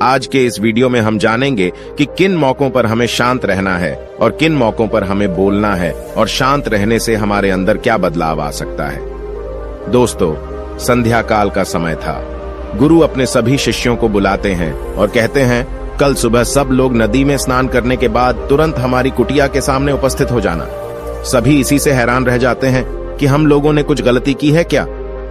आज के इस वीडियो में हम जानेंगे कि किन मौकों पर हमें शांत रहना है और किन मौकों पर हमें बोलना है और शांत रहने से हमारे अंदर क्या बदलाव आ सकता है। दोस्तों, संध्या काल का समय था। गुरु अपने सभी शिष्यों को बुलाते हैं और कहते हैं, कल सुबह सब लोग नदी में स्नान करने के बाद तुरंत हमारी कुटिया के सामने उपस्थित हो जाना। सभी इसी से हैरान रह जाते हैं कि हम लोगों ने कुछ गलती की है क्या,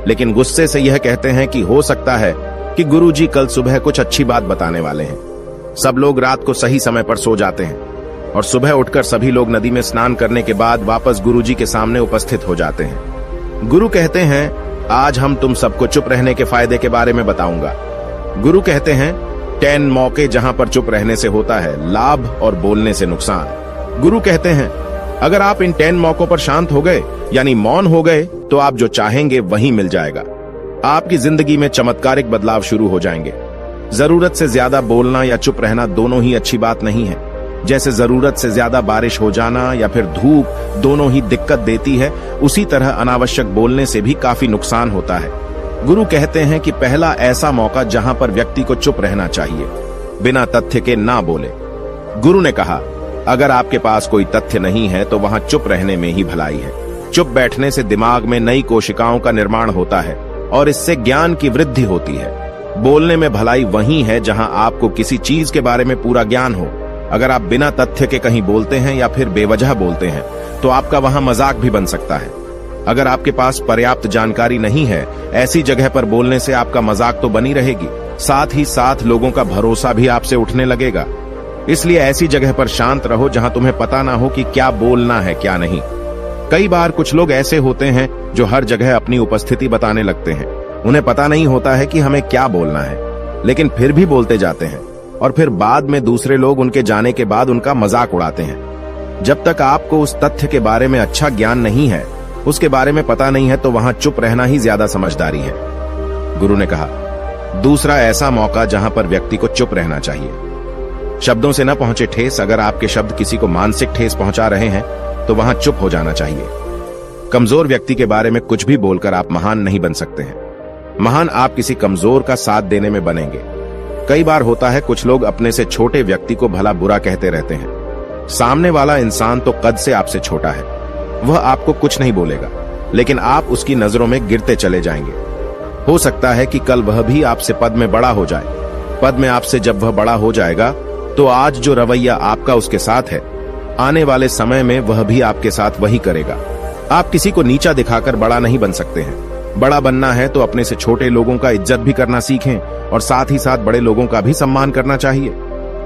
लेकिन गुस्से से यह कहते हैं कि हो सकता है कि गुरुजी कल सुबह कुछ अच्छी बात बताने वाले हैं। सब लोग रात को सही समय पर सो जाते हैं और सुबह उठकर सभी लोग नदी में स्नान करने के बाद वापस गुरुजी के सामने उपस्थित हो जाते हैं। गुरु कहते हैं, आज हम तुम सबको चुप रहने के फायदे के बारे में बताऊंगा। गुरु कहते हैं, 10 मौके जहां पर चुप रहने से होता है लाभ और बोलने से नुकसान। गुरु कहते हैं, अगर आप इन 10 मौकों पर शांत हो गए यानी मौन हो गए तो आप जो चाहेंगे वही मिल जाएगा। आपकी जिंदगी में चमत्कारिक बदलाव शुरू हो जाएंगे। जरूरत से ज्यादा बोलना या चुप रहना दोनों ही अच्छी बात नहीं है। जैसे जरूरत से ज्यादा बारिश हो जाना या फिर धूप दोनों ही दिक्कत देती है, उसी तरह अनावश्यक बोलने से भी काफी नुकसान होता है। गुरु कहते हैं कि पहला ऐसा मौका जहां पर व्यक्ति को चुप रहना चाहिए, बिना तथ्य के ना बोले। गुरु ने कहा, अगर आपके पास कोई तथ्य नहीं है तो वहां चुप रहने में ही भलाई है। चुप बैठने से दिमाग में नई कोशिकाओं का निर्माण होता है और इससे ज्ञान की वृद्धि होती है। बोलने में भलाई वही है जहां आपको किसी चीज के बारे में पूरा ज्ञान हो। अगर आप बिना तथ्य के कहीं बोलते हैं या फिर बेवजह बोलते हैं तो आपका वहां मजाक भी बन सकता है। अगर आपके पास पर्याप्त जानकारी नहीं है, ऐसी जगह पर बोलने से आपका मजाक तो बनी रहेगी, साथ ही साथ लोगों का भरोसा भी आपसे उठने लगेगा। इसलिए ऐसी जगह पर शांत रहो जहां तुम्हें पता ना हो कि क्या बोलना है क्या नहीं। कई बार कुछ लोग ऐसे होते हैं जो हर जगह अपनी उपस्थिति बताने लगते हैं। उन्हें पता नहीं होता है कि हमें क्या बोलना है, लेकिन फिर भी बोलते जाते हैं और फिर बाद में दूसरे लोग उनके जाने के बाद उनका मजाक उड़ाते हैं। जब तक आपको उस तथ्य के बारे में अच्छा ज्ञान नहीं है, उसके बारे में पता नहीं है, तो वहां चुप रहना ही ज्यादा समझदारी है। गुरु ने कहा, दूसरा ऐसा मौका जहां पर व्यक्ति को चुप रहना चाहिए। शब्दों से न पहुंचे ठेस। अगर आपके शब्द किसी को मानसिक ठेस पहुंचा रहे हैं तो वहां चुप हो जाना चाहिए। कमजोर व्यक्ति के बारे में कुछ भी बोलकर आप महान नहीं बन सकते हैं। महान आप किसी कमजोर का साथ देने में बनेंगे। कई बार होता है कुछ लोग अपने से छोटे व्यक्ति को भला बुरा कहते रहते हैं। सामने वाला इंसान तो कद से आपसे छोटा है, वह आपको कुछ नहीं बोलेगा, लेकिन आप उसकी नजरों में गिरते चले जाएंगे। हो सकता है कि कल वह भी आपसे पद में बड़ा हो जाए। पद में आपसे जब वह बड़ा हो जाएगा तो आज जो रवैया आपका उसके साथ है, आने वाले समय में वह भी आपके साथ वही करेगा। आप किसी को नीचा दिखाकर बड़ा नहीं बन सकते हैं। बड़ा बनना है तो अपने से छोटे लोगों का इज्जत भी करना सीखें और साथ ही साथ बड़े लोगों का भी सम्मान करना चाहिए।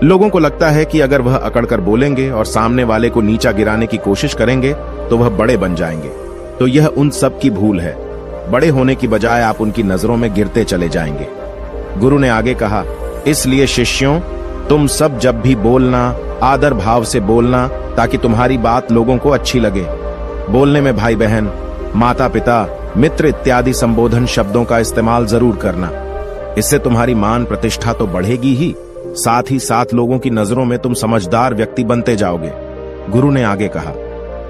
लोगों को लगता है कि अगर वह अकड़कर बोलेंगे और सामने वाले को नीचा गिराने की कोशिश करेंगे तो वह बड़े बन जाएंगे, तो यह उन सब की भूल है। बड़े होने की बजाय आप उनकी नजरों में गिरते चले जाएंगे। गुरु ने आगे कहा, इसलिए शिष्यों, तुम सब जब भी बोलना आदर भाव से बोलना, ताकि तुम्हारी बात लोगों को अच्छी लगे। बोलने में भाई बहन, माता पिता, मित्र इत्यादि संबोधन शब्दों का इस्तेमाल जरूर करना। इससे तुम्हारी मान प्रतिष्ठा तो बढ़ेगी ही, साथ ही साथ लोगों की नजरों में तुम समझदार व्यक्ति बनते जाओगे। गुरु ने आगे कहा,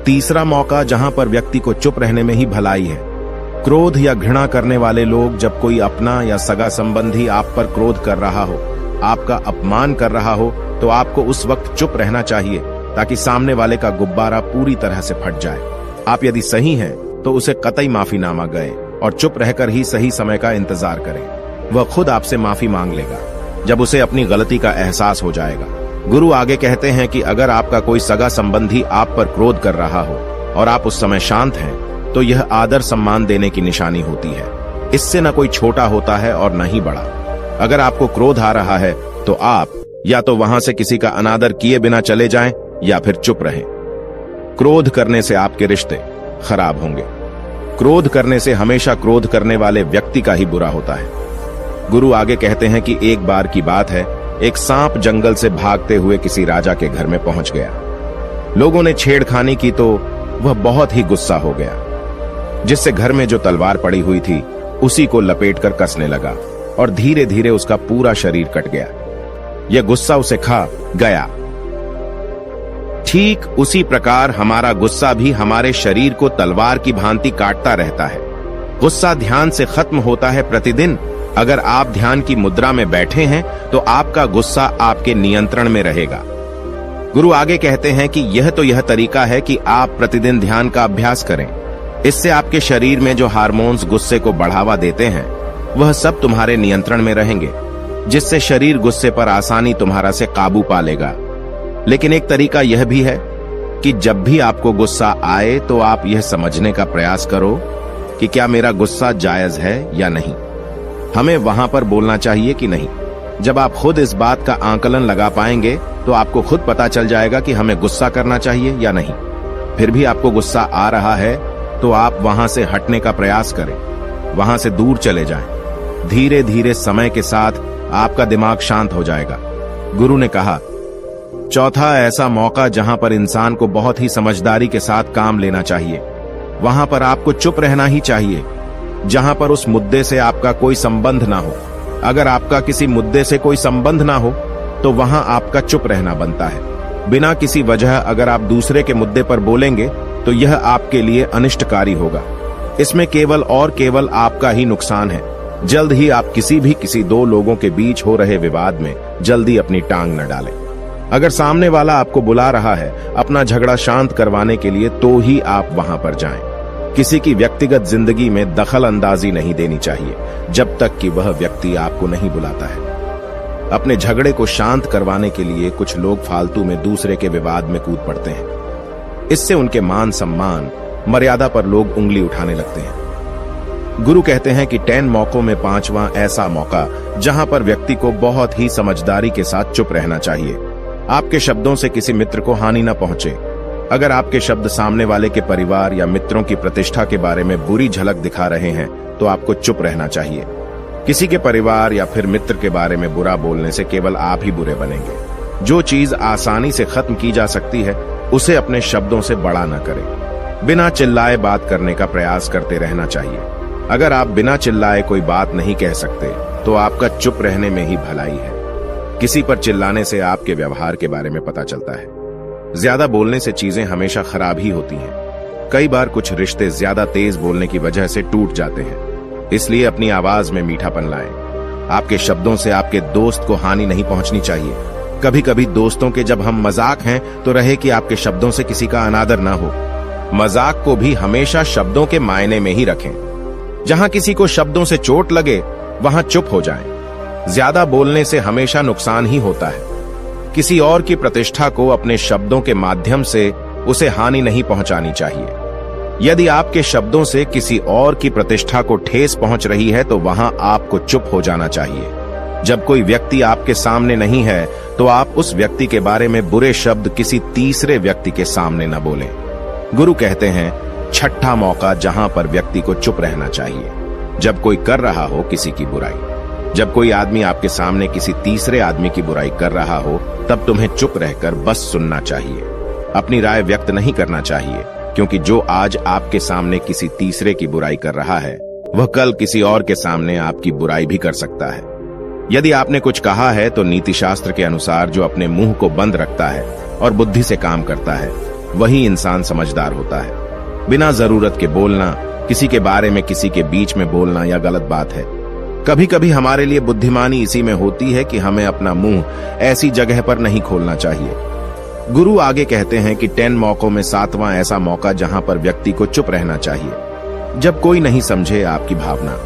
तीसरा मौका जहां पर व्यक्ति को चुप रहने में ही भलाई है। क्रोध या घृणा करने वाले लोग, जब कोई अपना या सगा संबंधी आप पर क्रोध कर रहा हो, आपका अपमान कर रहा हो, तो आपको उस वक्त चुप रहना चाहिए ताकि सामने वाले का गुब्बारा पूरी तरह से फट जाए। आप यदि सही हैं तो उसे कतई माफीनामा गए और चुप रहकर ही सही समय का इंतजार करें। वह खुद आपसे माफी मांग लेगा जब उसे अपनी गलती का एहसास हो जाएगा। गुरु आगे कहते हैं कि अगर आपका कोई सगा संबंधी आप पर क्रोध कर रहा हो और आप उस समय शांत हैं, तो यह आदर सम्मान देने की निशानी होती है। इससे न कोई छोटा होता है और न ही बड़ा। अगर आपको क्रोध आ रहा है तो आप या तो वहां से किसी का अनादर किए बिना चले जाएं या फिर चुप रहें। क्रोध करने से आपके रिश्ते खराब होंगे। क्रोध करने से हमेशा क्रोध करने वाले व्यक्ति का ही बुरा होता है। गुरु आगे कहते हैं कि एक बार की बात है, एक सांप जंगल से भागते हुए किसी राजा के घर में पहुंच गया। लोगों ने छेड़खानी की तो वह बहुत ही गुस्सा हो गया, जिससे घर में जो तलवार पड़ी हुई थी उसी को लपेटकर कसने लगा और धीरे धीरे उसका पूरा शरीर कट गया। यह गुस्सा उसे खा गया। ठीक उसी प्रकार हमारा गुस्सा भी हमारे शरीर को तलवार की भांति काटता रहता है। गुस्सा ध्यान से खत्म होता है प्रतिदिन, अगर आप ध्यान की मुद्रा में बैठे हैं तो आपका गुस्सा आपके नियंत्रण में रहेगा। गुरु आगे कहते हैं कि यह तरीका है कि आप प्रतिदिन ध्यान का अभ्यास करें। इससे आपके शरीर में जो हार्मोन्स गुस्से को बढ़ावा देते हैं वह सब तुम्हारे नियंत्रण में रहेंगे, जिससे शरीर गुस्से पर आसानी तुम्हारा से काबू पा लेगा। लेकिन एक तरीका यह भी है कि जब भी आपको गुस्सा आए तो आप यह समझने का प्रयास करो कि क्या मेरा गुस्सा जायज है या नहीं, हमें वहां पर बोलना चाहिए कि नहीं। जब आप खुद इस बात का आकलन लगा पाएंगे तो आपको खुद पता चल जाएगा कि हमें गुस्सा करना चाहिए या नहीं। फिर भी आपको गुस्सा आ रहा है तो आप वहां से हटने का प्रयास करें, वहां से दूर चले जाएं। धीरे धीरे समय के साथ आपका दिमाग शांत हो जाएगा। गुरु ने कहा, चौथा ऐसा मौका जहां पर इंसान को बहुत ही समझदारी के साथ काम लेना चाहिए, वहां पर आपको चुप रहना ही चाहिए, जहां पर उस मुद्दे से आपका कोई संबंध ना हो। अगर आपका किसी मुद्दे से कोई संबंध ना हो तो वहां आपका चुप रहना बनता है। बिना किसी वजह अगर आप दूसरे के मुद्दे पर बोलेंगे तो यह आपके लिए अनिष्टकारी होगा। इसमें केवल और केवल आपका ही नुकसान है। जल्द ही आप किसी दो लोगों के बीच हो रहे विवाद में जल्दी अपनी टांग न डालें। अगर सामने वाला आपको बुला रहा है अपना झगड़ा शांत करवाने के लिए तो ही आप वहां पर जाएं। किसी की व्यक्तिगत जिंदगी में दखल अंदाजी नहीं देनी चाहिए जब तक कि वह व्यक्ति आपको नहीं बुलाता है। अपने झगड़े को शांत करवाने के लिए कुछ लोग फालतू में दूसरे के विवाद में कूद पड़ते हैं। इससे उनके मान सम्मान मर्यादा पर लोग उंगली उठाने लगते हैं। गुरु कहते हैं कि 10 मौकों में 5वां ऐसा मौका जहां पर व्यक्ति को बहुत ही समझदारी के साथ चुप रहना चाहिए। आपके शब्दों से किसी मित्र को हानि न पहुंचे। अगर आपके शब्द सामने वाले के परिवार या मित्रों की प्रतिष्ठा के बारे में बुरी झलक दिखा रहे हैं तो आपको चुप रहना चाहिए। किसी के परिवार या फिर मित्र के बारे में बुरा बोलने से केवल आप ही बुरे बनेंगे। जो चीज आसानी से खत्म की जा सकती है उसे अपने शब्दों से बड़ा न करें। बिना चिल्लाए बात करने का प्रयास करते रहना चाहिए। अगर आप बिना चिल्लाए कोई बात नहीं कह सकते तो आपका चुप रहने में ही भलाई है। किसी पर चिल्लाने से आपके व्यवहार के बारे में पता चलता है। ज्यादा बोलने से चीजें हमेशा खराब ही होती हैं। कई बार कुछ रिश्ते ज्यादा तेज बोलने की वजह से टूट जाते हैं। इसलिए अपनी आवाज में मीठापन लाएं। आपके शब्दों से आपके दोस्त को हानि नहीं पहुंचनी चाहिए। कभी कभी दोस्तों के जब हम मजाक हैं तो रहे कि आपके शब्दों से किसी का अनादर ना हो। मजाक को भी हमेशा शब्दों के मायने में ही रखें। जहां किसी को शब्दों से चोट लगे वहां चुप हो जाएं। ज्यादा बोलने से हमेशा नुकसान ही होता है। किसी और की प्रतिष्ठा को अपने शब्दों के माध्यम से उसे हानि नहीं पहुंचानी चाहिए। यदि आपके शब्दों से किसी और की प्रतिष्ठा को ठेस पहुंच रही है तो वहां आपको चुप हो जाना चाहिए। जब कोई व्यक्ति आपके सामने नहीं है तो आप उस व्यक्ति के बारे में बुरे शब्द किसी तीसरे व्यक्ति के सामने न बोलें। गुरु कहते हैं, छठा मौका जहां पर व्यक्ति को चुप रहना चाहिए, जब कोई कर रहा हो किसी की बुराई। जब कोई आदमी आपके सामने किसी तीसरे आदमी की बुराई कर रहा हो तब तुम्हें चुप रहकर बस सुनना चाहिए। अपनी राय व्यक्त नहीं करना चाहिए, क्योंकि जो आज आपके सामने किसी तीसरे की बुराई कर रहा है वह कल किसी और के सामने आपकी बुराई भी कर सकता है। यदि आपने कुछ कहा है तो नीति शास्त्र के अनुसार जो अपने मुंह को बंद रखता है और बुद्धि से काम करता है वही इंसान समझदार होता है। बिना जरूरत के बोलना, किसी के बारे में किसी के बीच में बोलना यह गलत बात है। कभी कभी हमारे लिए बुद्धिमानी इसी में होती है कि हमें अपना मुंह ऐसी जगह पर नहीं खोलना चाहिए। गुरु आगे कहते हैं कि 10 मौकों में 7वां ऐसा मौका जहां पर व्यक्ति को चुप रहना चाहिए, जब कोई नहीं समझे आपकी भावना।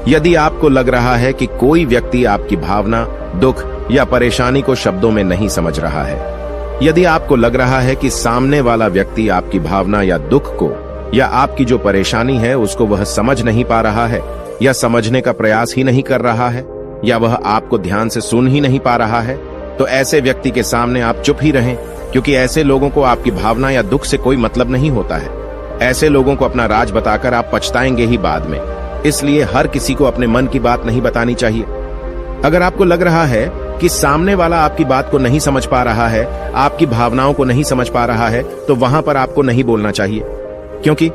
यदि आपको लग रहा है कि कोई व्यक्ति आपकी भावना, दुख या परेशानी को शब्दों में नहीं समझ रहा है, यदि आपको लग रहा है कि सामने वाला व्यक्ति आपकी भावना या दुख को या आपकी जो परेशानी है उसको वह समझ नहीं पा रहा है या समझने का प्रयास ही नहीं कर रहा है या वह आपको ध्यान से सुन ही नहीं पा रहा है, तो ऐसे व्यक्ति के सामने आप चुप ही रहें, क्योंकि ऐसे लोगों को आपकी भावना या दुख से कोई मतलब नहीं होता है। ऐसे लोगों को अपना राज बताकर आप पछताएंगे ही बाद में। इसलिए हर किसी को अपने मन की बात नहीं बतानी चाहिए। अगर आपको लग रहा है कि सामने वाला आपकी बात को नहीं समझ पा रहा है, आपकी भावनाओं को नहीं समझ पा रहा है, तो वहां पर आपको नहीं बोलना चाहिए, क्योंकि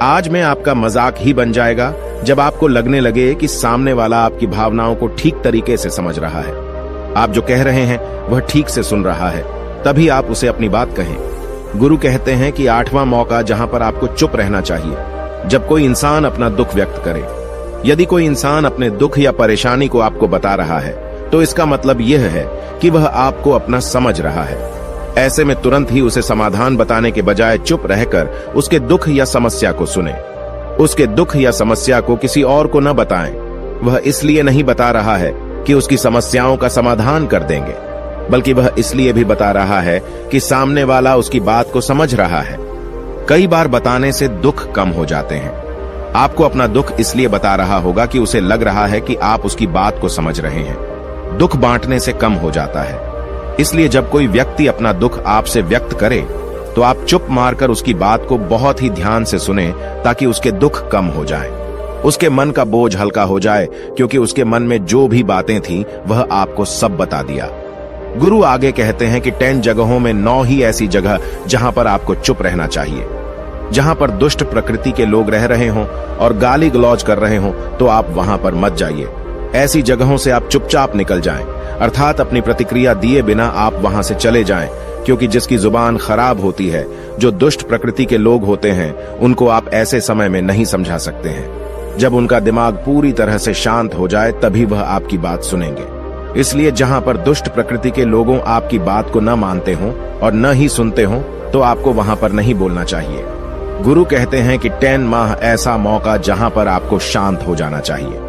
आज में आपका मजाक ही बन जाएगा जब आपको लगने लगे कि सामने वाला आपकी भावनाओं को ठीक तरीके से समझ रहा है, आप जो कह रहे हैं वह ठीक से सुन रहा है, तभी आप उसे अपनी बात कहें। गुरु कहते हैं कि 8वां मौका जहां पर आपको चुप रहना चाहिए, जब कोई इंसान अपना दुख व्यक्त करे। यदि कोई इंसान अपने दुख या परेशानी को आपको बता रहा है तो इसका मतलब यह है कि वह आपको अपना समझ रहा है। ऐसे में तुरंत ही उसे समाधान बताने के बजाय चुप रहकर उसके दुख या समस्या को सुने। उसके दुख या समस्या को किसी और को न बताएं। वह इसलिए नहीं बता रहा है कि उसकी समस्याओं का समाधान कर देंगे, बल्कि वह इसलिए भी बता रहा है कि सामने वाला उसकी बात को समझ रहा है। कई बार बताने से दुख कम हो जाते हैं। आपको अपना दुख इसलिए बता रहा होगा कि उसे लग रहा है कि आप उसकी बात को समझ रहे हैं। दुख बांटने से कम हो जाता है। इसलिए जब कोई व्यक्ति अपना दुख आपसे व्यक्त करे तो आप चुप मारकर उसकी बात को बहुत ही ध्यान से सुने, ताकि उसके दुख कम हो जाए, उसके मन का बोझ हल्का हो जाए, क्योंकि उसके मन में जो भी बातें थीं वह आपको सब बता दिया। गुरु आगे कहते हैं कि 10 जगहों में 9 ही ऐसी जगह जहां पर आपको चुप रहना चाहिए। जहां पर दुष्ट प्रकृति के लोग रह रहे हों और गाली गलौज कर रहे हों तो आप वहां पर मत जाइए। ऐसी जगहों से आप चुपचाप निकल जाएं, अर्थात अपनी प्रतिक्रिया दिए बिना आप वहां से चले जाएं, क्योंकि जिसकी जुबान खराब होती है, जो दुष्ट प्रकृति के लोग होते हैं, उनको आप ऐसे समय में नहीं समझा सकते हैं। जब उनका दिमाग पूरी तरह से शांत हो जाए तभी वह आपकी बात सुनेंगे। इसलिए जहां पर दुष्ट प्रकृति के लोगों आपकी बात को न मानते हों और न ही सुनते हों तो आपको वहां पर नहीं बोलना चाहिए। गुरु कहते हैं कि 10 माह ऐसा मौका जहां पर आपको शांत हो जाना चाहिए।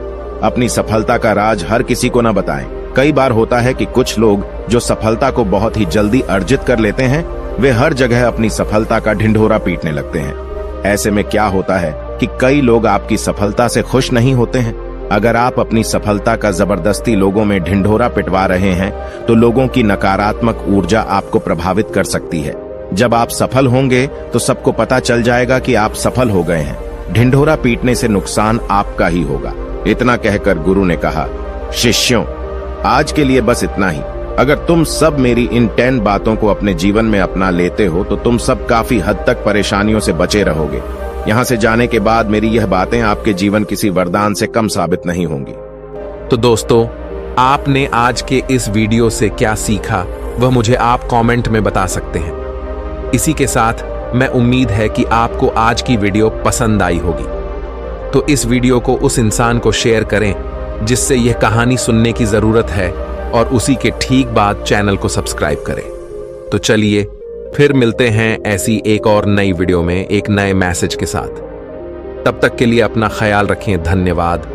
अपनी सफलता का राज हर किसी को न बताएं। कई बार होता है कि कुछ लोग जो सफलता को बहुत ही जल्दी अर्जित कर लेते हैं, वे हर जगह अपनी सफलता का ढिंढोरा पीटने लगते हैं। ऐसे में क्या होता है कि कई लोग आपकी सफलता से खुश नहीं होते हैं। अगर आप अपनी सफलता का जबरदस्ती लोगों में ढिंढोरा पिटवा रहे हैं तो लोगों की नकारात्मक ऊर्जा आपको प्रभावित कर सकती है। जब आप सफल होंगे तो सबको पता चल जाएगा कि आप सफल हो गए हैं। ढिंढोरा पीटने से नुकसान आपका ही होगा। इतना कहकर गुरु ने कहा, शिष्यों, आज के लिए बस इतना ही। अगर तुम सब मेरी इन 10 बातों को अपने जीवन में अपना लेते हो तो तुम सब काफी हद तक परेशानियों से बचे रहोगे। यहाँ से जाने के बाद मेरी यह बातें आपके जीवन किसी वरदान से कम साबित नहीं होंगी। तो दोस्तों, आपने आज के इस वीडियो से क्या सीखा वह मुझे आप कमेंट में बता सकते हैं। इसी के साथ मैं उम्मीद है कि आपको आज की वीडियो पसंद आई होगी। तो इस वीडियो को उस इंसान को शेयर करें जिससे यह कहानी सुनने की जरूरत है, और उसी के ठीक बाद चैनल को सब्सक्राइब करें। तो चलिए फिर मिलते हैं ऐसी एक और नई वीडियो में एक नए मैसेज के साथ। तब तक के लिए अपना ख्याल रखें। धन्यवाद।